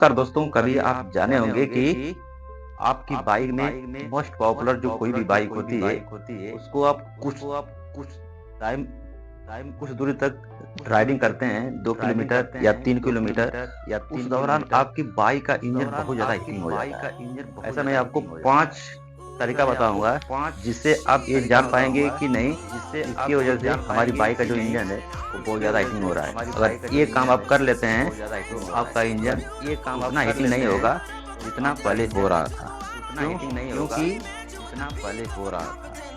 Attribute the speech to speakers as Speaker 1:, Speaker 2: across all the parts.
Speaker 1: कर दोस्तों, कभी आप जाने होंगे कि आपकी बाइक में मोस्ट पॉपुलर जो कोई भी बाइक होती है, उसको आप कुछ टाइम टाइम कुछ दूरी तक राइडिंग करते हैं, 2 किलोमीटर या 3 किलोमीटर। उस दौरान आपकी बाइक का इंजन बहुत ज़्यादा हीटिंग हो जाता है। ऐसा मैं आपको 5 तरीका बताऊँगा, जिससे आप ये जान पाएँगे कि नहीं, इसकी वजह से हमारी बाइक का जो इंजन है, वो बहुत ज़्यादा हीटिंग हो रहा है। अगर ये काम आप कर लेते हैं, तो आपका इंजन उतना हीटिंग नहीं होगा, जितना पहले हो रहा था। क्यों? क्योंकि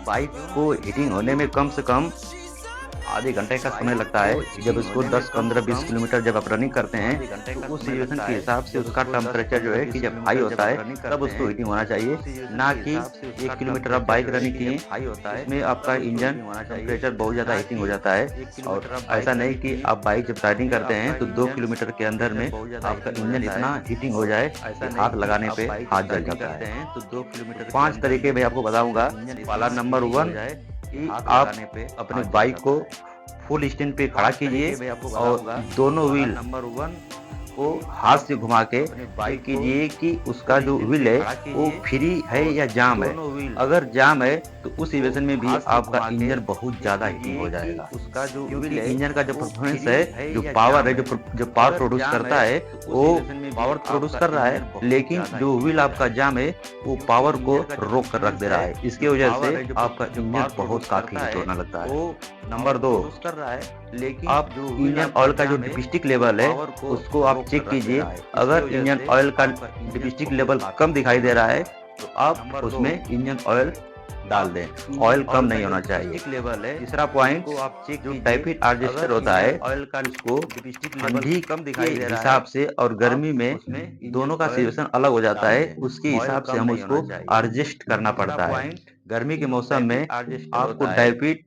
Speaker 1: बाइक को हीटिंग होने में कम से कम आधे घंटे का समय लगता है। जब इसको 10, 15, 20 किलोमीटर जब आप रनिंग करते हैं, तो उस सिचुएशन के हिसाब से उसका टेम्परेचर जो है कि जब हाई होता है, तब उसको हीटिंग होना चाहिए। ना कि 1 किलोमीटर आप बाइक रनिंग किए, उसमें आपका इंजन टेम्परेचर बहुत ज़्यादा हीटिंग हो जाता है। और ऐसा नहीं कि आप बाइक जब राइडिंग करते हैं, तो 2 किलोमीटर के अंदर में आपका इंजन इतना हीटिंग हो जाए कि हाथ लगाने पे हाथ जल जाता है। तो 5 तरीके मैं आपको बताऊँगा। वाला नंबर 1 कि आप अपने बाइक को फुल स्टैंड पे खड़ा कीजिए और दोनों व्हील को हाथ से घुमा के चेक कीजिए कि उसका जो व्हील है वो फ्री है या जाम है। अगर जाम है तो उस सिचुएशन में भी आपका इंजन बहुत ज़्यादा हीटिंग हो जाएगा। क्योंकि इंजन का जो परफॉर्मेंस है, जो पावर है, जो पावर प्रोड्यूस करता है, वो पावर प्रोड्यूस कर रहा है, लेकिन जो व्हील आपका जाम है वो पावर को रोक कर रख दे रहा है। इसकी वजह से आपका इंजन बहुत काफ़ी हीट होने लगता है। नंबर 2, आप इंजन ऑयल का जो डिपिस्टिक लेवल है, उसको आप चेक कीजिए। अगर इंजन ऑयल का डिपिस्टिक लेवल कम दिखाई दे रहा है, तो आप उसमें इंजन ऑयल डाल दें। ऑयल कम नहीं होना चाहिए। तीसरा पॉइंट, जो टाइपिड एडजस्टर होता है, उसको ठंडी के हिसाब से और गर्मी में दोनों का सिचुएशन अलग हो जाता है। उसके हिसाब से हम उसको एडजस्ट करना पड़ता है। गर्मी के मौसम में आपको टाइपिड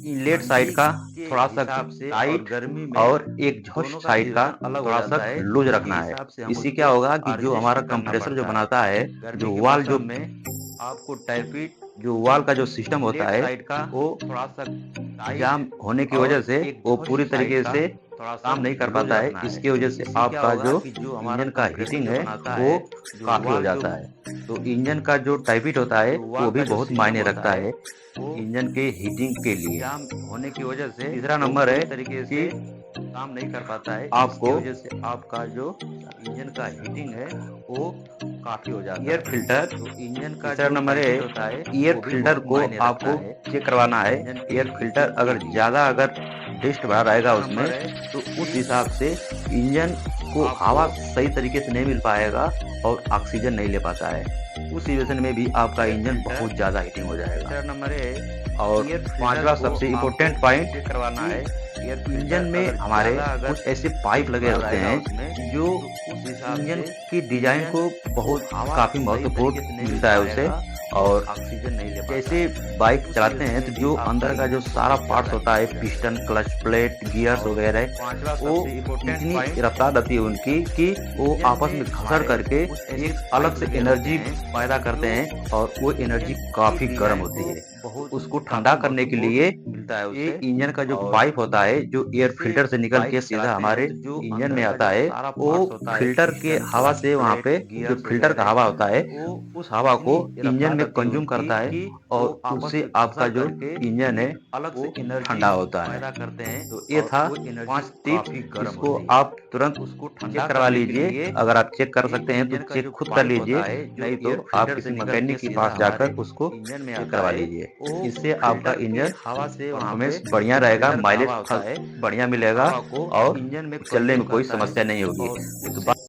Speaker 1: इनलेट साइड का थोड़ा सा टाइट और एग्जॉस्ट साइड का थोड़ा सा लूज रखना है। इससे क्या होगा कि जो हमारा कंप्रेसर जो बनाता है, जो वाल जो आपको टाइपिड जो वाल का जो सिस्टम होता है, वो थोड़ा सा जाम होने की वजह से वो पूरी तरीके से काम नहीं कर पाता है। इसकी वजह से आपका जो इंजन का हीटिंग है वो काफ़ी हो जाता है। तो इंजन का जो टाइपिट होता है वो भी बहुत मायने रखता है इंजन के हीटिंग के लिए। तीसरा नंबर है कि काम नहीं कर पाता है, आपको वजह से आपका जो इंजन का हीटिंग है वो काफी हो जाता है। एयर फिल्टर, तो इंजन का तीसरा नंबर है एयर फिल्टर को आपको चेक करवाना है। एयर फिल्टर अगर डस्ट भरा रहेगा उसमें, तो उस हिसाब से इंजन को हवा सही तरीके से नहीं मिल पाएगा और ऑक्सीजन नहीं ले पाता है। उस सिचुएशन में भी आपका इंजन बहुत ज़्यादा हीटिंग हो जाएगा। और पांचवा सबसे इम्पोर्टेंट पॉइंट करवाना है, इंजन में हमारे कुछ ऐसे पाइप लगे होते हैं जो इंजन की डिजाइन को बहुत काफी महत्वपूर्ण मिलता है उसे। और ऑक्सीजन नहीं ले पाता। जैसे बाइक चलाते हैं तो जो अंदर का जो सारा पार्ट्स होता है, पिस्टन, क्लच प्लेट, गियर्स वगैरह, वो इतनी रफ्तार रहती है उनकी कि वो आपस में घर्षण करके एक अलग से एनर्जी पैदा करते हैं और वो एनर्जी काफी गर्म होती है। उसको ठंडा करने के लिए ये इंजन का जो पाइप होता है, जो एयर फिल्टर से निकल के सीधा हमारे इंजन में आता है, वो फिल्टर के हवा से वहाँ पे जो फिल्टर का हवा होता है, उस हवा को इंजन में कंज्यूम करता है और उससे आपका जो इंजन है वो ठंडा होता है। तो ये था 5 टिप्स, इसको आप तुरंत चेक करवा लीजिए। अगर आप चेक कर सकते हैं तो चेक खुद कर लीजिए, नहीं तो आप किसी मैकेनिक के पास जाकर उसको चेक करवा लीजिए। इससे आपका इंजन परफॉर्मेंस बढ़िया रहेगा, माइलेज बढ़िया मिलेगा और चलने में कोई समस्या नहीं होगी। तो